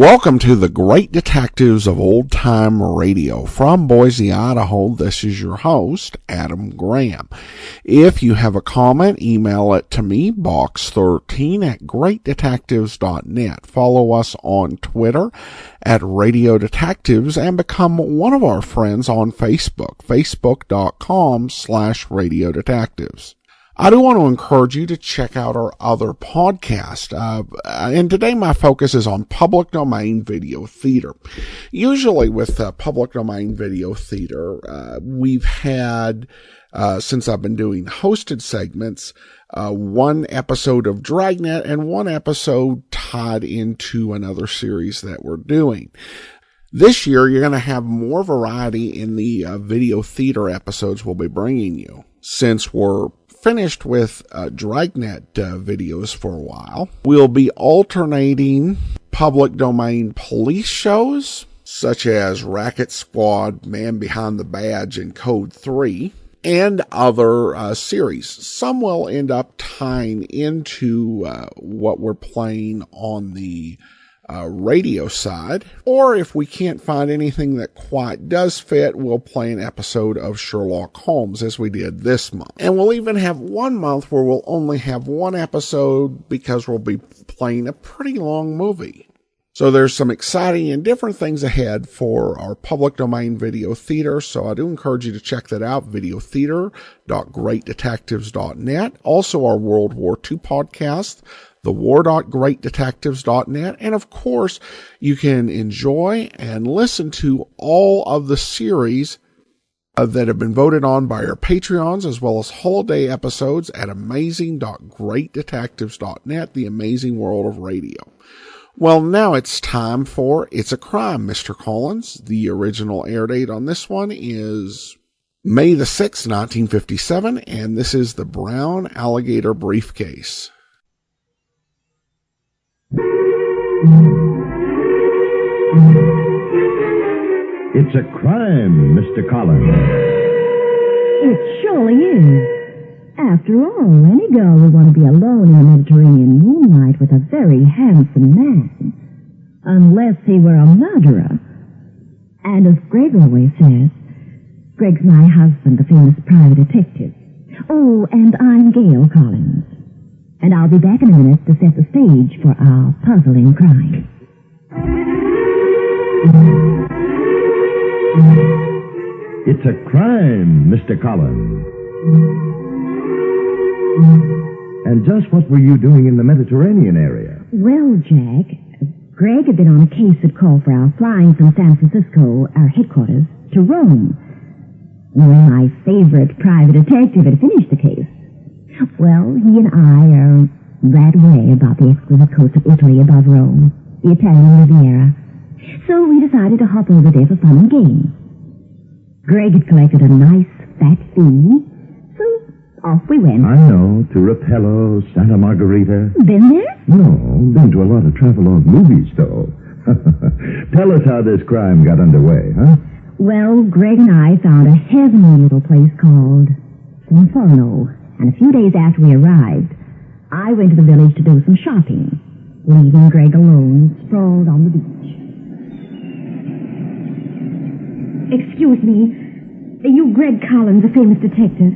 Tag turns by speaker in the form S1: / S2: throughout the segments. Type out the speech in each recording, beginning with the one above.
S1: Welcome to the Great Detectives of Old Time Radio. From Boise, Idaho, this is your host, Adam Graham. If you have a comment, email it to me, box13@greatdetectives.net. Follow us on Twitter at Radio Detectives and become one of our friends on Facebook, facebook.com/Radio Detectives. I do want to encourage you to check out our other podcast. And today my focus is on public domain video theater. Usually with public domain video theater, we've had, since I've been doing hosted segments, one episode of Dragnet and one episode tied into another series that we're doing. This year, you're going to have more variety in the video theater episodes we'll be bringing you. Since we're finished with Dragnet videos for a while, we'll be alternating public domain police shows, such as Racket Squad, Man Behind the Badge, and Code 3, and other series. Some will end up tying into what we're playing on the radio side, or if we can't find anything that quite does fit, we'll play an episode of Sherlock Holmes as we did this month. And we'll even have one month where we'll only have one episode because we'll be playing a pretty long movie. So there's some exciting and different things ahead for our public domain video theater, so I do encourage you to check that out, videotheater.greatdetectives.net. Also our World War II podcast, thewar.greatdetectives.net, and of course, you can enjoy and listen to all of the series that have been voted on by our Patreons, as well as holiday episodes at amazing.greatdetectives.net, the amazing world of radio. Well, now it's time for It's a Crime, Mr. Collins. The original air date on this one is May the 6th, 1957, and this is the Brown Alligator Briefcase.
S2: It's a crime, Mr. Collins.
S3: It surely is. After all, any girl would want to be alone in the Mediterranean moonlight with a very handsome man. Unless he were a murderer. And as Greg always says, Greg's my husband, the famous private detective. Oh, and I'm Gail Collins. And I'll be back in a minute to set the stage for our puzzling crime.
S2: It's a crime, Mr. Collins. And just what were you doing in the Mediterranean area?
S3: Well, Jack, Greg had been on a case that called for our flying from San Francisco, our headquarters, to Rome. When my favorite private detective had finished the case. Well, he and I are that way about the exquisite coast of Italy above Rome, the Italian Riviera. So we decided to hop over there for fun and games. Greg had collected a nice fat fee, so off we went.
S2: I know, to Rapello, Santa Margherita.
S3: Been there?
S2: No, been to a lot of travelogue movies, though. Tell us how this crime got underway, huh?
S3: Well, Greg and I found a heavenly little place called Inferno. And a few days after we arrived, I went to the village to do some shopping, leaving Greg alone, sprawled on the beach. Excuse me, are you Greg Collins, the famous detective?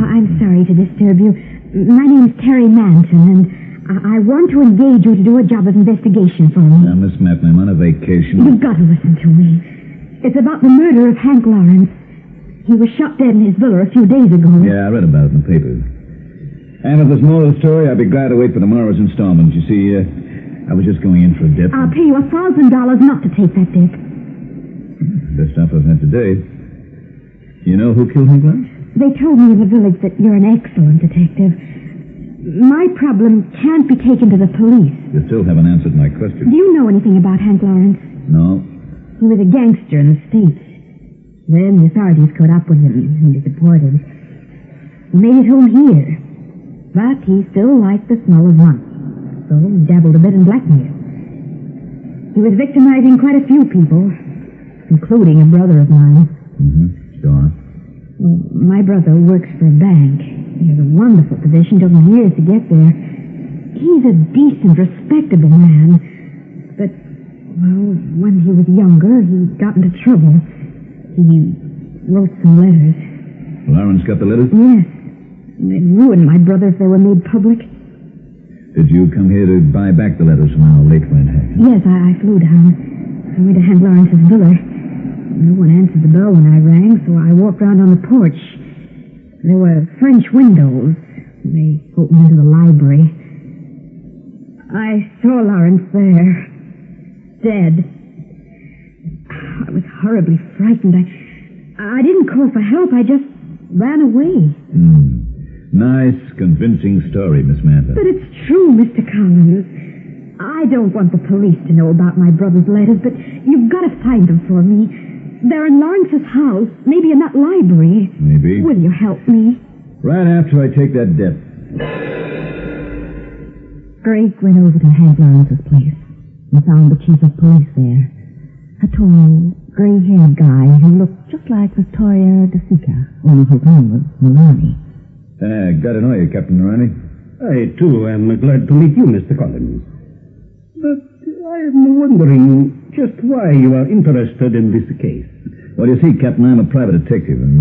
S3: I'm sorry to disturb you. My name's Terry Manson, and I want to engage you to do a job of investigation for me.
S4: Now, Miss Matlin, I'm on a vacation.
S3: You've got to listen to me. It's about the murder of Hank Lawrence. He was shot dead in his villa a few days ago.
S4: Yeah, I read about it in the papers. And if there's more to the story, I'd be glad to wait for tomorrow's installment. You see, I was just going in for a dip.
S3: I'll pay you $1,000 not to take that dip.
S4: Best stuff I've had today. You know who killed Hank Lawrence?
S3: They told me in the village that you're an excellent detective. My problem can't be taken to the police.
S4: You still haven't answered my question.
S3: Do you know anything about Hank Lawrence?
S4: No.
S3: He was a gangster in the States. Then the authorities caught up with him and he deported. He made it home here. But he still liked the smell of money. So he dabbled a bit in blackmail. He was victimizing quite a few people, including a brother of mine.
S4: Go on.
S3: Well, my brother works for a bank. He has a wonderful position, took him years to get there. he's a decent, respectable man. But, well, when he was younger, he got into trouble. He wrote some letters.
S4: Lawrence got the letters?
S3: Yes. It ruined my brother if they were made public.
S4: Did you come here to buy back the letters from our late friend Hank?
S3: Yes, I flew down. I went to Hank Lawrence's villa. No one answered the bell when I rang, so I walked round on the porch. There were French windows. They opened into the library. I saw Lawrence there, dead. I was horribly frightened. I didn't call for help. I just ran away.
S4: Nice, convincing story, Miss Mantha.
S3: But it's true, Mr. Collins. I don't want the police to know about my brother's letters, but you've got to find them for me. They're in Lawrence's house, maybe in that library.
S4: Maybe.
S3: Will you help me?
S4: Right after I take that dip.
S3: Greg went over to Hank Lawrence's place and found the chief of police there. A tall, gray-haired guy who looked just like Victoria De Sica, only his name was Maloney.
S4: Glad to know you, Captain Ronnie.
S5: I, too, am glad to meet you, Mr. Collins. But I am wondering just why you are interested in this case.
S4: Well, you see, Captain, I'm a private detective, and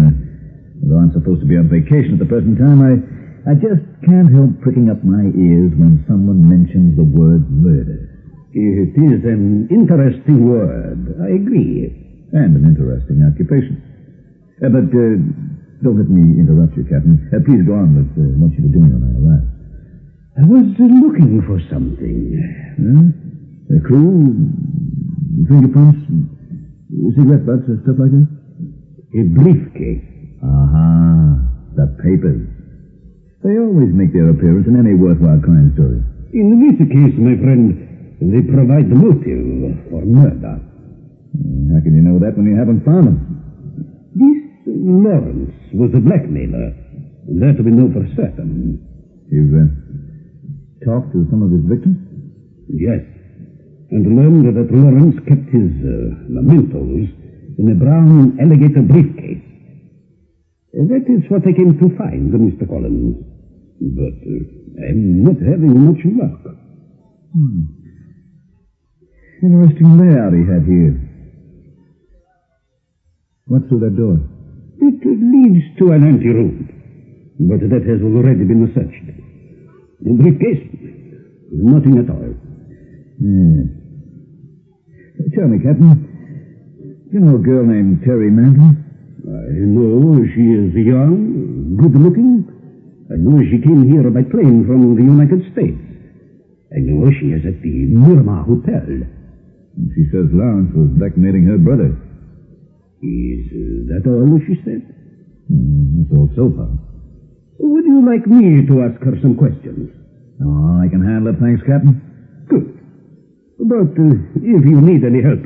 S4: although I'm supposed to be on vacation at the present time, I just can't help pricking up my ears when someone mentions the word murder.
S5: It is an interesting word, I agree.
S4: And an interesting occupation. But don't let me interrupt you, Captain. Please go on with what you were doing when I arrived.
S5: I was looking for something.
S4: A clue? Fingerprints? Cigarette butts? Stuff like that?
S5: A briefcase.
S4: The papers. They always make their appearance in any worthwhile crime story.
S5: In this case, my friend, they provide the motive for murder.
S4: How can you know that when you haven't found them?
S5: This Lawrence was a blackmailer. That we know for certain.
S4: You've talked to some of his victims?
S5: Yes. And learned that Lawrence kept his mementos in a brown Alligator briefcase. That is what I came to find, Mr. Collins. But I'm not having much luck.
S4: Interesting layout he had here. What's through that door?
S5: It leads to an anteroom, but that has already been searched. The briefcase, nothing at all.
S4: Tell me, Captain, you know a girl named Terry Manton?
S5: I know she is young, good-looking. I know she came here by plane from the United States. I know she is at the Miramar Hotel.
S4: She says Lawrence was blackmailing her brother.
S5: Is that all she said?
S4: That's all so far.
S5: Would you like me to ask her some questions?
S4: Oh, I can handle it, thanks, Captain.
S5: Good. But if you need any help,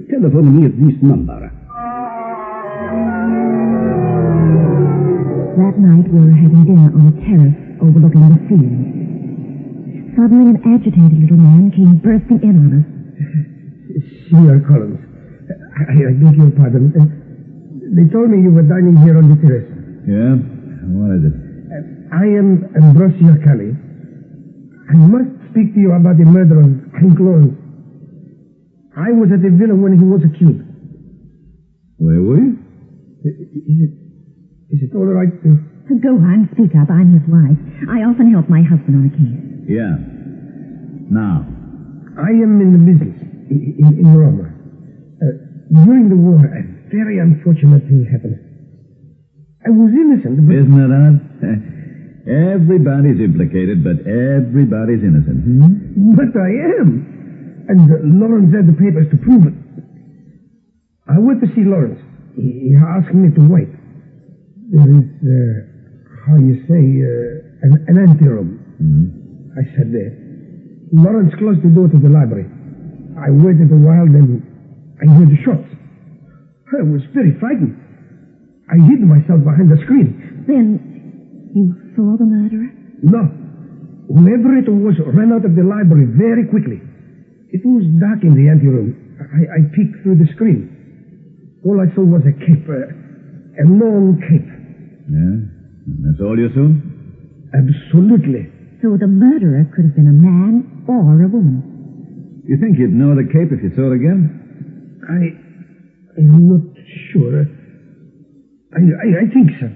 S5: telephone me at this number.
S3: That night we were having dinner on a terrace overlooking the field. Suddenly an agitated little man came bursting in on us.
S6: Senor Collins, I beg your pardon. They told me you were dining here on the terrace.
S4: Yeah? What is it?
S6: I am Ambrosio Kelly. I must speak to you about the murder of Hank Lawrence. I was at the villa when he was accused.
S4: Where were you?
S6: Is it all right to...
S3: Go on, speak up. I'm his wife. I often help my husband on a case.
S4: Yeah. Now.
S6: I am in the business in Rome. During the war, a very unfortunate thing happened. I was innocent, but...
S4: Isn't it odd? Everybody's implicated, but everybody's innocent.
S6: But I am. And Lawrence had the papers to prove it. I went to see Lawrence. He asked me to wait. There is, how you say, an anteroom. I sat there. Lawrence closed the door to the library. I waited a while, then I heard the shots. I was very frightened. I hid myself behind the screen.
S3: Then you saw the murderer?
S6: No. Whoever it was ran out of the library very quickly. It was dark in the anteroom. I peeked through the screen. All I saw was a cape, a long cape.
S4: Yeah? That's all you saw?
S6: Absolutely.
S3: So the murderer could have been a man or a woman.
S4: You think you'd know the cape if you saw it again?
S6: I'm not sure. I think so.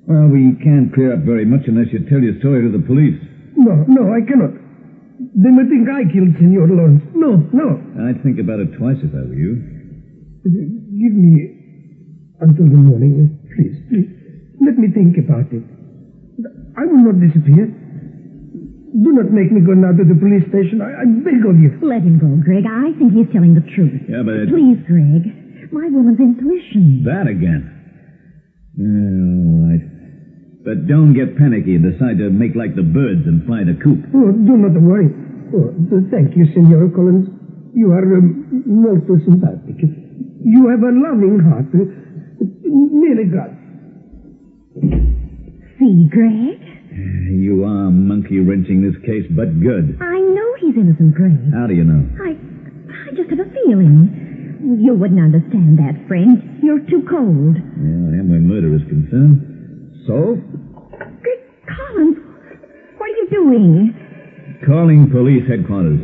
S4: Well, we can't clear up very much unless you tell your story to the police.
S6: No, I cannot. They may think I killed Senor Lawrence. No.
S4: I'd think about it twice if I were you.
S6: Give me until the morning. Please. Let me think about it. I will not disappear. Do not make me go now to the police station. I beg of you.
S3: Let him go, Greg. I think he's telling the truth.
S4: Yeah, but...
S3: Please, Greg. My woman's intuition.
S4: That again. All right. But don't get panicky and decide to make like the birds and fly the coop.
S6: Oh, do not worry. Oh, thank you, Senor Collins. You are molto sympathetic. You have a loving heart. Really good.
S3: See, Greg?
S4: You are monkey-wrenching this case, but good.
S3: I know he's innocent, Greg.
S4: How do you know?
S3: I just have a feeling. You wouldn't understand that, friend. You're too cold.
S4: Yeah, I am where murder is concerned. So?
S3: Greg Collins, what are you doing?
S4: Calling police headquarters.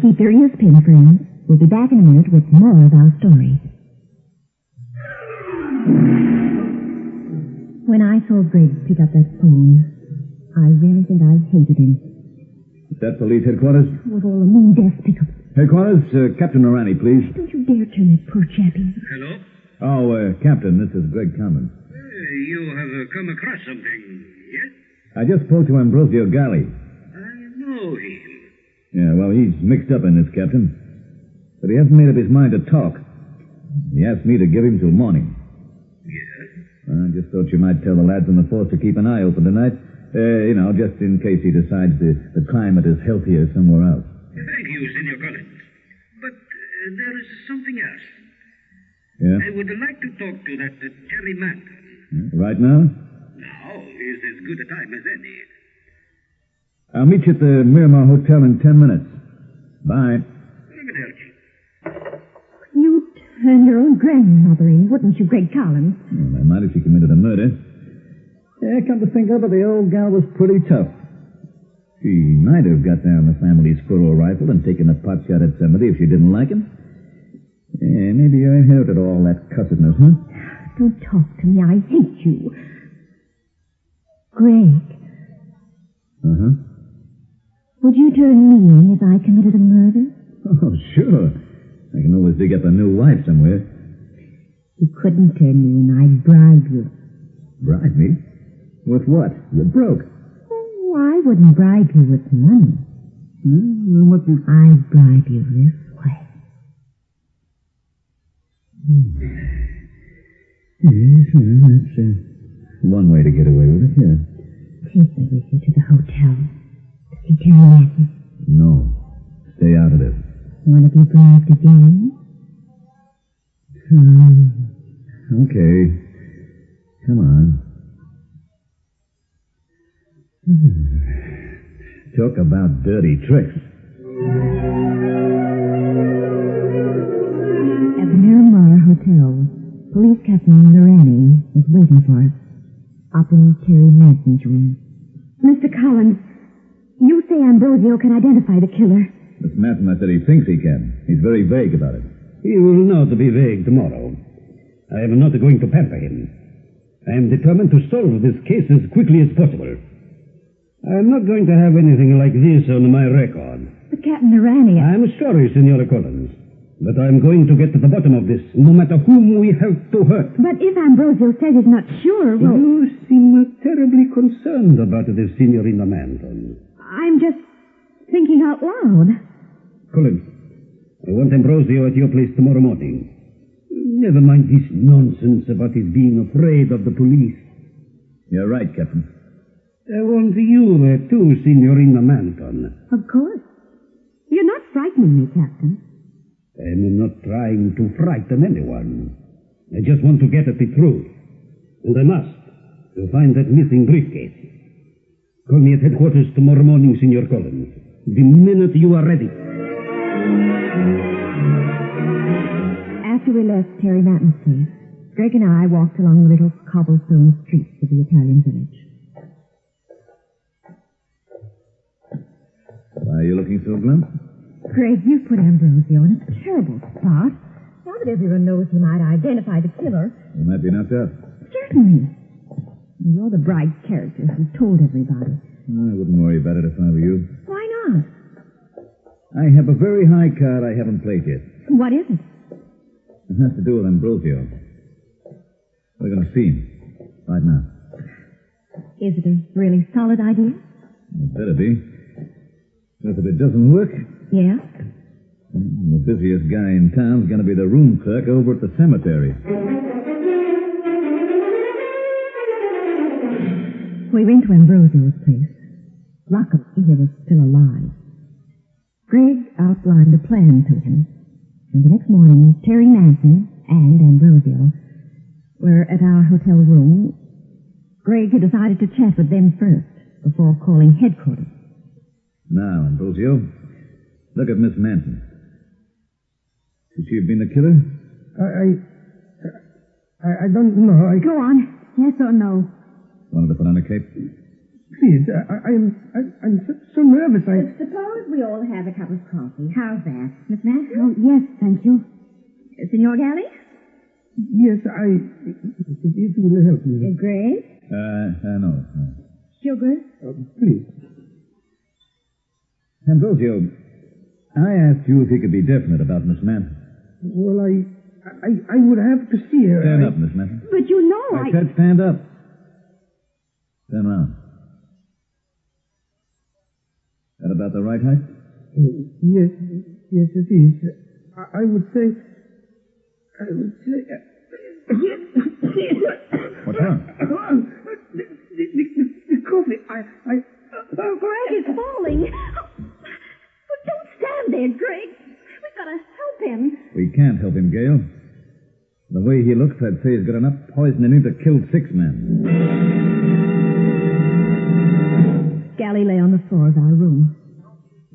S3: Keep your ears pinned, friends. We'll be back in a minute with more of our story. When I saw Greg pick up that phone, I really think I hated him.
S4: Is that police headquarters?
S3: With all the mean death pickups.
S4: Headquarters, Captain Orani, please.
S3: Don't you dare turn that poor chappie.
S7: Hello?
S4: Oh, Captain, this is Greg Common.
S7: You have come across something, yes?
S4: I just spoke to Ambrosio Gali.
S7: I know him.
S4: Yeah, well, he's mixed up in this, Captain. But he hasn't made up his mind to talk. He asked me to give him till morning.
S7: Yes?
S4: I just thought you might tell the lads on the force to keep an eye open tonight. Just in case he decides the climate is healthier somewhere else.
S7: Thank you, Senor Collins. But there is something else.
S4: Yeah?
S7: I would like to talk to that Terry Manton.
S4: Right now?
S7: Now is as good a time as any.
S4: I'll meet you at the Miramar Hotel in 10 minutes. Bye.
S3: You'd turn your own grandmother in, wouldn't you, Greg Collins?
S4: Well, I might if she committed a murder. Yeah, come to think of it, the old gal was pretty tough. She might have got down the family squirrel rifle and taken a pot shot at somebody if she didn't like him. Yeah, maybe you inherited all that cussedness, huh?
S3: Don't talk to me. I hate you. Greg.
S4: Uh-huh.
S3: Would you turn me in if I committed a murder?
S4: Oh, sure. I can always dig up a new wife somewhere.
S3: You couldn't turn me in. I'd bribe you.
S4: Bribe me? With what? You're broke.
S3: Oh, I wouldn't bribe you with money.
S4: What do...
S3: I'd bribe you this way.
S4: Yes, that's one way to get away with it, yeah.
S3: Take me with you to the hotel. To see Terry Manton.
S4: No. Stay out of this.
S3: Want to be bribed again?
S4: Okay. Come on. Talk about dirty tricks.
S3: At the Miramar Hotel, Police Captain Lorani was waiting for us, up in Terry Manson's room. Mr. Collins, you say Ambrosio can identify the killer.
S4: Miss Manson, I said he thinks he can. He's very vague about it.
S5: He will know to be vague tomorrow. I am not going to pamper him. I am determined to solve this case as quickly as possible. I am not going to have anything like this on my record.
S3: But Captain Lorani...
S5: I am sorry, Senora Collins, but I am going to get to the bottom of this, no matter whom we have to hurt.
S3: But if Ambrosio says he's not sure, well...
S5: You seem terribly concerned about this, Signorina Manton.
S3: I'm just thinking out loud.
S5: Collins, I want Ambrosio at your place tomorrow morning. Never mind this nonsense about his being afraid of the police.
S4: You're right, Captain.
S5: I want you there too, Signorina Manton.
S3: Of course. You're not frightening me, Captain.
S5: I'm not trying to frighten anyone. I just want to get at the truth. And I must, to find that missing briefcase. Call me at headquarters tomorrow morning, Signor Collins. The minute you are ready.
S3: After we left Terry Manton's place, Greg and I walked along the little cobblestone streets of the Italian village.
S4: Why are you looking so glum?
S3: Greg, you've put Ambrosio in a terrible spot. Now that everyone knows he might identify the killer.
S4: You might be knocked out.
S3: Certainly. You're the bright character who told everybody.
S4: I wouldn't worry about it if I were you.
S3: Why not?
S4: I have a very high card I haven't played yet.
S3: What is it?
S4: It has to do with Ambrosio. We're going to see him. Right now.
S3: Is it a really solid idea?
S4: It better be. Because if it doesn't work,
S3: Yeah?
S4: the busiest guy in town's going to be the room clerk over at the cemetery.
S3: We went to Ambrosio's place. Luckily, he was still alive. Greg outlined a plan to him. And the next morning, Terry Manson and Ambrosio were at our hotel room. Greg had decided to chat with them first before calling headquarters.
S4: Now, Ambrosio, look at Miss Manson. Could she have been the killer?
S6: I don't know.
S3: Go on. Yes or no?
S4: Wanted to put on a cape?
S6: Please, I'm so nervous.
S3: Suppose we all have a cup of coffee. How's that? Miss Manson? Oh, yes, thank you. Senor Galley?
S6: Yes, it will help me.
S3: Greg?
S4: No.
S3: Sugar?
S6: Please.
S4: Ambrosio, I asked you if you could be definite about Miss Manson.
S6: Well, I would have to see her.
S4: Stand up, Miss Manson.
S3: But you know
S4: I said stand up. Turn around. That about the right height?
S6: Yes, it is. I would say...
S4: What's wrong?
S6: The coffee,
S3: Greg is falling. Oh, don't stand there, Greg. We've got to help him.
S4: We can't help him, Gail. The way he looks, I'd say he's got enough poison in him to kill 6 men.
S3: Galley lay on the floor of our room.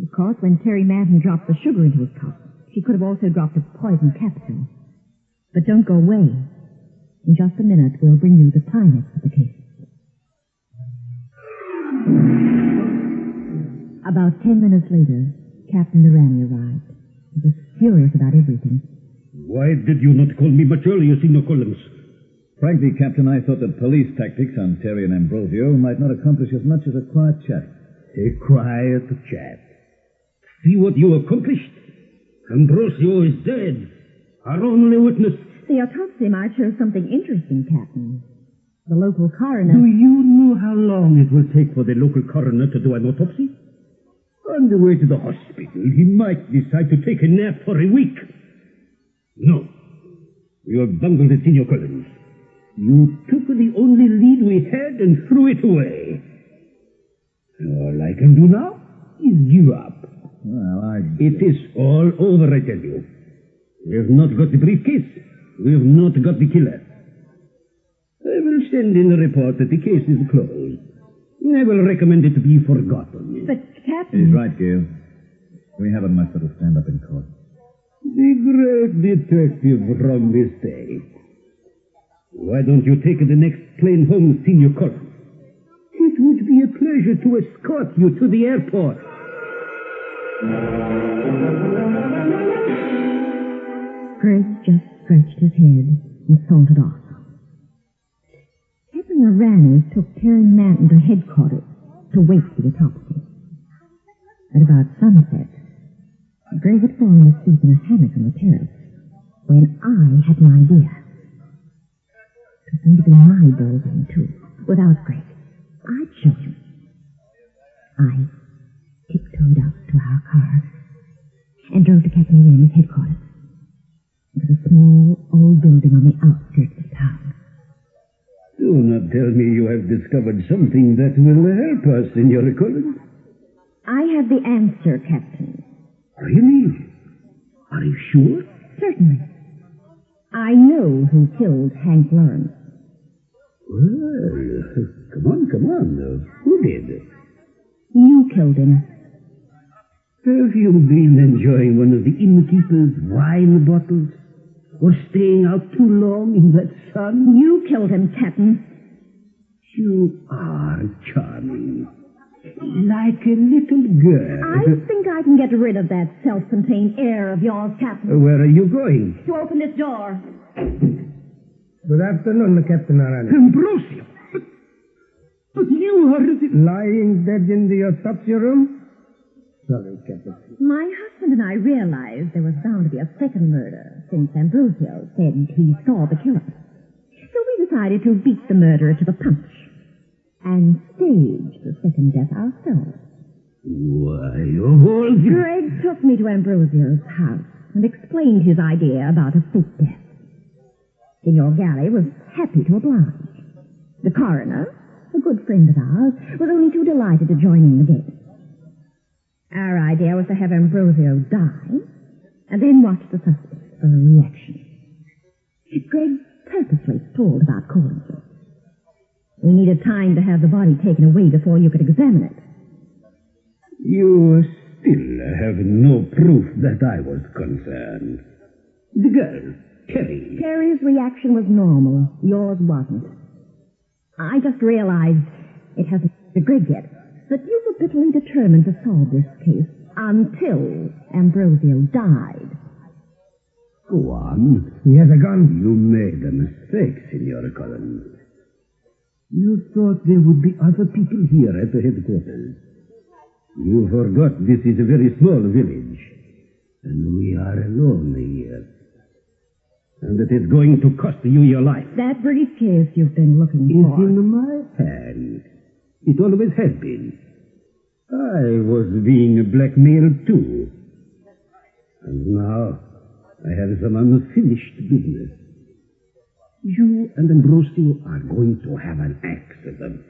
S3: Of course, when Terry Manton dropped the sugar into his cup, she could have also dropped a poison capsule. But don't go away. In just a minute, we'll bring you the climax of the case. About 10 minutes later, Captain Durrani arrived. He was furious about everything.
S5: Why did you not call me much earlier, Signor Collins?
S4: Frankly, Captain, I thought that police tactics on Terry and Ambrosio might not accomplish as much as a quiet chat.
S5: A quiet chat. See what you accomplished? Ambrosio is dead. Our only witness.
S3: The autopsy might show something interesting, Captain. The local coroner...
S5: Do you know how long it will take for the local coroner to do an autopsy? On the way to the hospital, he might decide to take a nap for a week. No. You have bungled it, Signor Collins. You took the only lead we had and threw it away. All I can do now is give up.
S4: Well,
S5: It is all over, I tell you. We have not got the briefcase. We have not got the killer. I will send in a report that the case is closed. I will recommend it to be forgotten.
S3: But, Captain...
S4: He's right, Gail. We haven't much that'll stand up in court.
S5: The great detective from the state. Why don't you take the next plane home, Signor Collins? It would be a pleasure to escort you to the airport.
S3: Greg just stretched his head and sauntered off. Captain Durrani took Terry Manton to headquarters to wait for the autopsy. At about sunset, Greg had fallen asleep in a hammock on the terrace when I had an idea. It was going to be my ball game, too. Without Greg, I'd show him. I tiptoed up to our car and drove to Captain Durrani's headquarters. It was a small, old building on the outskirts of town.
S5: Do not tell me you have discovered something that will help us, Signor Collins.
S3: I have the answer, Captain.
S5: Really? Are you sure?
S3: Certainly. I know who killed Hank Lawrence.
S5: Well, come on. Who did?
S3: You killed him.
S5: Have you been enjoying one of the innkeeper's wine bottles? For staying out too long in that sun?
S3: You killed him, Captain.
S5: You are charming. Like a little girl.
S3: I think I can get rid of that self-contained air of yours, Captain.
S5: Where are you going?
S3: To open this door.
S6: Good afternoon, Captain Arana.
S5: Ambrosio! But you are the...
S6: Lying dead in the autopsy room? Sorry, Captain.
S3: My husband and I realized there was bound to be a second murder, since Ambrosio said he saw the killer. So we decided to beat the murderer to the punch and stage the second death ourselves.
S5: Why, of all the...
S3: Greg took me to Ambrosio's house and explained his idea about a fake death. Senor Galley was happy to oblige. The coroner, a good friend of ours, was only too delighted to join in the game. Our idea was to have Ambrosio die and then watch the suspect for a reaction. Greg purposely stalled about calling for it. We needed time to have the body taken away before you could examine it.
S5: You still have no proof that I was concerned. The girl, Terry.
S3: Terry's reaction was normal. Yours wasn't. I just realized it hasn't been to Greg yet, but you were bitterly determined to solve this case until Ambrosio died.
S5: Go on.
S6: He has a gun.
S5: You made a mistake, Signora Collins. You thought there would be other people here at the headquarters. You forgot this is a very small village, and we are alone here. And it is going to cost you your life.
S3: That briefcase you've been looking
S5: It's
S3: for.
S5: in my hand. It always has been. I was being blackmailed too. And now I have some unfinished business. You and Ambrosio are going to have an accident.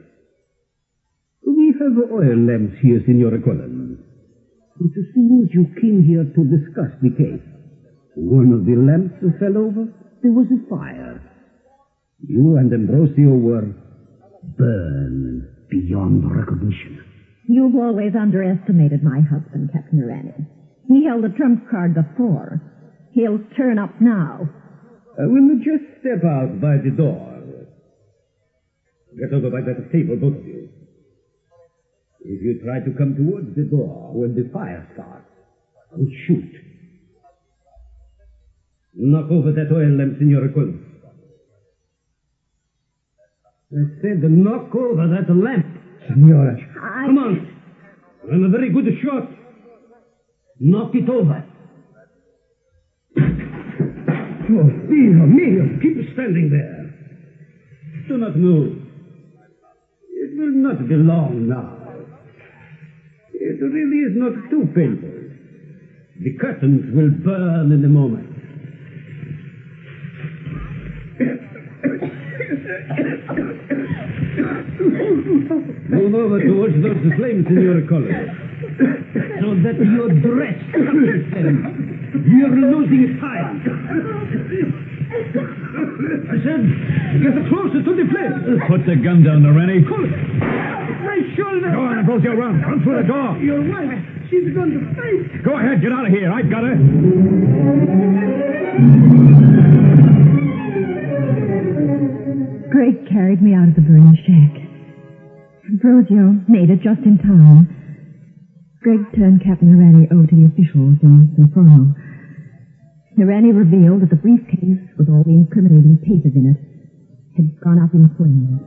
S5: We have oil lamps here, Signora Collins. It seems you came here to discuss the case. One of the lamps fell over. There was a fire. You and Ambrosio were burned beyond recognition.
S3: You've always underestimated my husband, Captain Rani. He held a trump card before. He'll turn up now.
S5: Will you just step out by the door? Get over by that table, both of you. If you try to come towards the door when the fire starts, I'll shoot. Knock over that oil lamp, Signora Collins. I said knock over that lamp.
S6: Senora.
S5: Come on. I'm a very good shot. Knock it over. Oh, Dio mio. Keep standing there. Do not move. It will not be long now. It really is not too painful. The curtains will burn in a moment. Move over towards those flames, Signora Collins, so that your dress touches them. You're losing time. I said, get closer to the flame.
S8: Put the gun down, Rennie.
S5: My shoulder.
S8: Go on, Ambrosio, run. Run through the door.
S5: Your wife, she's going to faint.
S8: Go ahead, get out of here. I've got her.
S3: Greg carried me out of the burning shack. Ambrosio made it just in time. Greg turned Captain Hirani over to the officials in Inferno. Hirani revealed that the briefcase with all the incriminating papers in it had gone up in flames.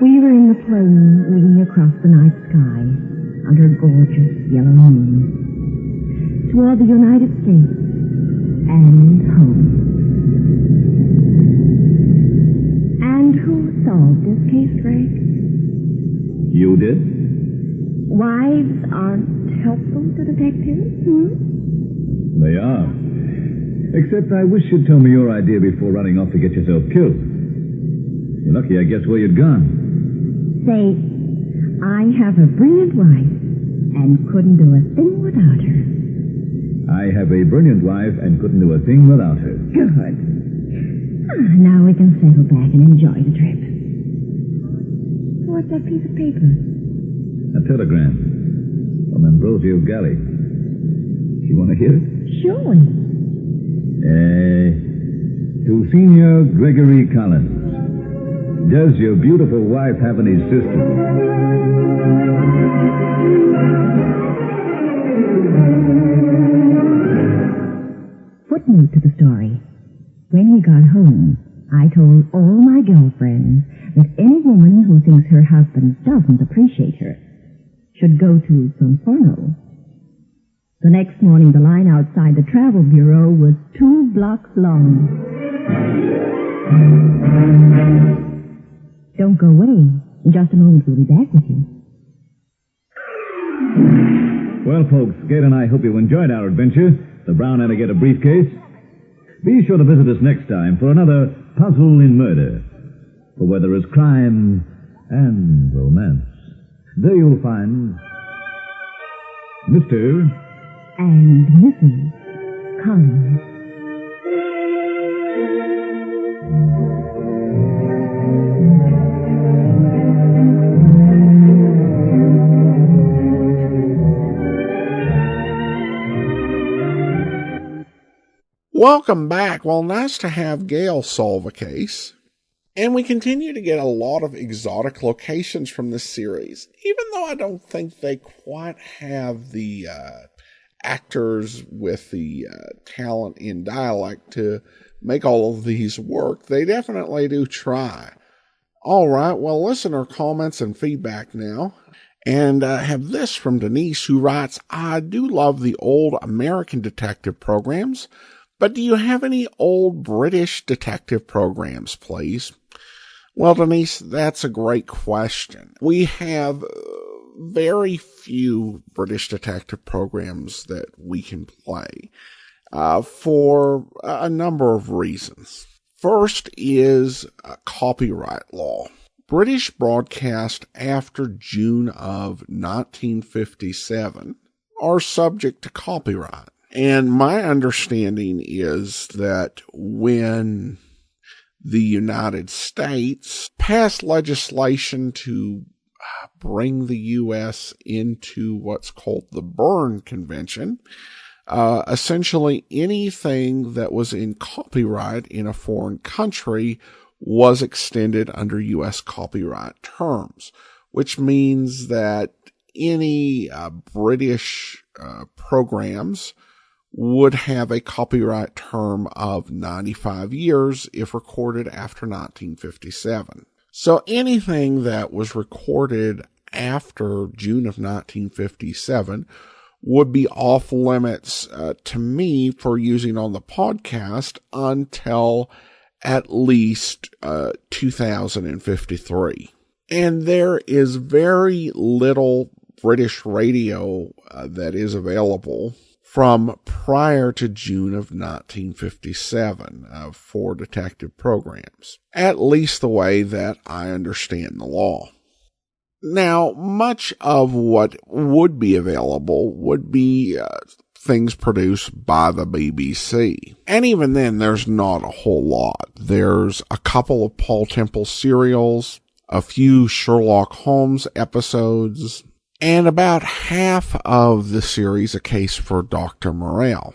S3: We were in the plane leaning across the night sky under a gorgeous yellow moon toward the United States and home. And who solved this case, Greg?
S8: You did?
S3: Wives aren't helpful to detectives,
S8: They are. Except I wish you'd tell me your idea before running off to get yourself killed. You're lucky I guessed where you'd gone.
S3: Say, I have a brilliant wife and couldn't do a thing without her.
S8: I have a brilliant wife and couldn't do a thing without her.
S3: Good. Now we can settle back and enjoy the trip. What's that piece of paper?
S8: A telegram from Ambrosio Galli. You want to hear it?
S3: Surely.
S8: To Senior Gregory Collins. Does your beautiful wife have any sisters?
S3: Footnote to the story. When we got home, I told all my girlfriends that any woman who thinks her husband doesn't appreciate her should go to Sonforno. The next morning, the line outside the travel bureau was 2 blocks long. Don't go away. In just a moment, we'll be back with you.
S8: Well, folks, Gate and I hope you enjoyed our adventure, the Brown Alligator Briefcase. Be sure to visit us next time for another Puzzle in Murder, for where there is crime and romance, there you'll find Mr.
S3: And Mrs. Collins.
S1: Welcome back. Well, nice to have Gail solve a case. And we continue to get a lot of exotic locations from this series, even though I don't think they quite have the actors with the talent in dialect to make all of these work. They definitely do try. All right, well, listener comments and feedback now. And I have this from Denise, who writes, I do love the old American detective programs, but do you have any old British detective programs, please? Well, Denise, that's a great question. We have very few British detective programs that we can play for a number of reasons. First is copyright law. British broadcast after June of 1957 are subject to copyright. And my understanding is that when the United States passed legislation to bring the U.S. into what's called the Berne Convention, essentially anything that was in copyright in a foreign country was extended under U.S. copyright terms, which means that any British programs would have a copyright term of 95 years if recorded after 1957. So anything that was recorded after June of 1957 would be off limits to me for using on the podcast until at least 2053. And there is very little British radio that is available from prior to June of 1957 for detective programs, at least the way that I understand the law. Now, much of what would be available would be things produced by the BBC. And even then, there's not a whole lot. There's a couple of Paul Temple serials, a few Sherlock Holmes episodes, and about half of the series, A Case for Dr. Morrell.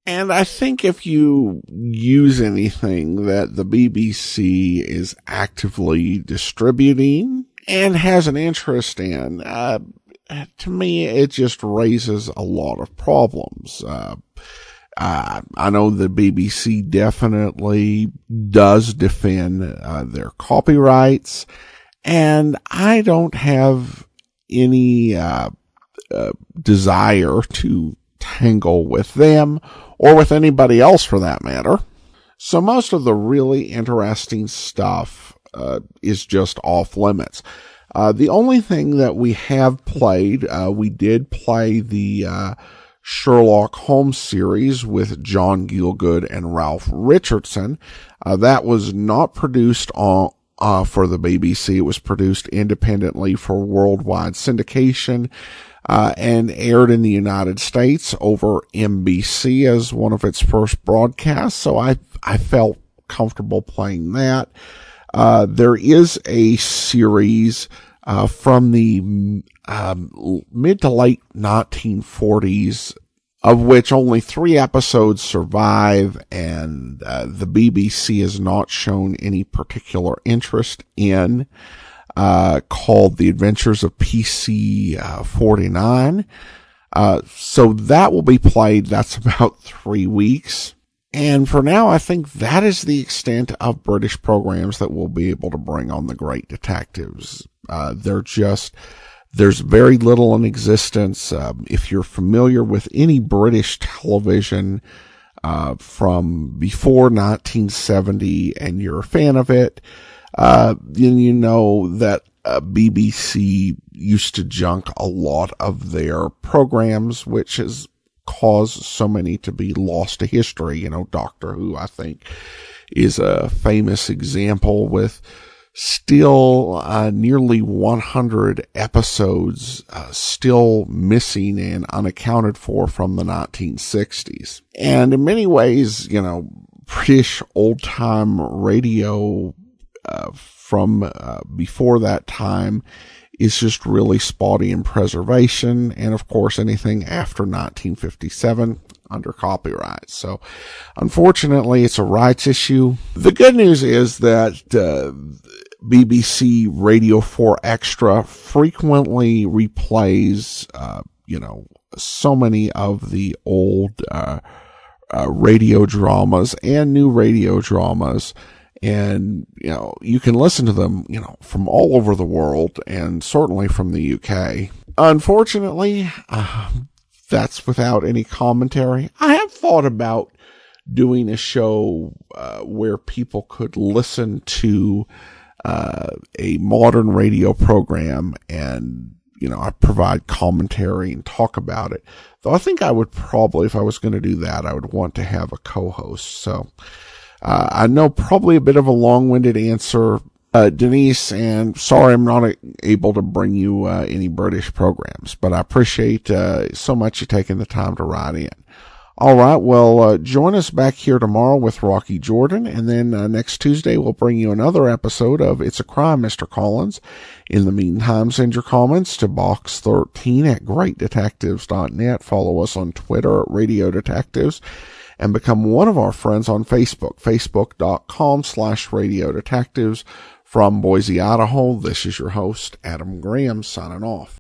S1: And I think if you use anything that the BBC is actively distributing and has an interest in, to me, it just raises a lot of problems. I know the BBC definitely does defend their copyrights, and I don't have any desire to tangle with them or with anybody else for that matter. So most of the really interesting stuff is just off limits. The only thing that we have played, we did play the Sherlock Holmes series with John Gielgud and Ralph Richardson. That was not produced on for the BBC. It was produced independently for worldwide syndication and aired in the United States over NBC as one of its first broadcasts. So I felt comfortable playing that. There is a series from the mid to late 1940s, of which only 3 episodes survive, and the BBC has not shown any particular interest in, called The Adventures of PC-49. So that will be played. That's about 3 weeks. And for now, I think that is the extent of British programs that we'll be able to bring on the Great Detectives. There's very little in existence. If you're familiar with any British television from before 1970 and you're a fan of it, then you know that BBC used to junk a lot of their programs, which has caused so many to be lost to history. Doctor Who, I think, is a famous example, with still nearly 100 episodes still missing and unaccounted for from the 1960s. And in many ways, British old-time radio from before that time is just really spotty in preservation, and of course anything after 1957 under copyright. So unfortunately, it's a rights issue. The good news is that BBC Radio 4 Extra frequently replays, so many of the old radio dramas and new radio dramas. And, you can listen to them, from all over the world, and certainly from the UK. Unfortunately, that's without any commentary. I have thought about doing a show where people could listen to a modern radio program, and I provide commentary and talk about it. Though I think I would probably, if I was going to do that, I would want to have a co-host. So I know probably a bit of a long-winded answer, Denise, and sorry I'm not able to bring you any British programs, but I appreciate so much you taking the time to write in. All right, well, join us back here tomorrow with Rocky Jordan, and then next Tuesday we'll bring you another episode of It's a Crime, Mr. Collins. In the meantime, send your comments to box13@greatdetectives.net. Follow us on Twitter at Radio Detectives, and become one of our friends on Facebook, facebook.com/Radio Detectives. From Boise, Idaho, this is your host, Adam Graham, signing off.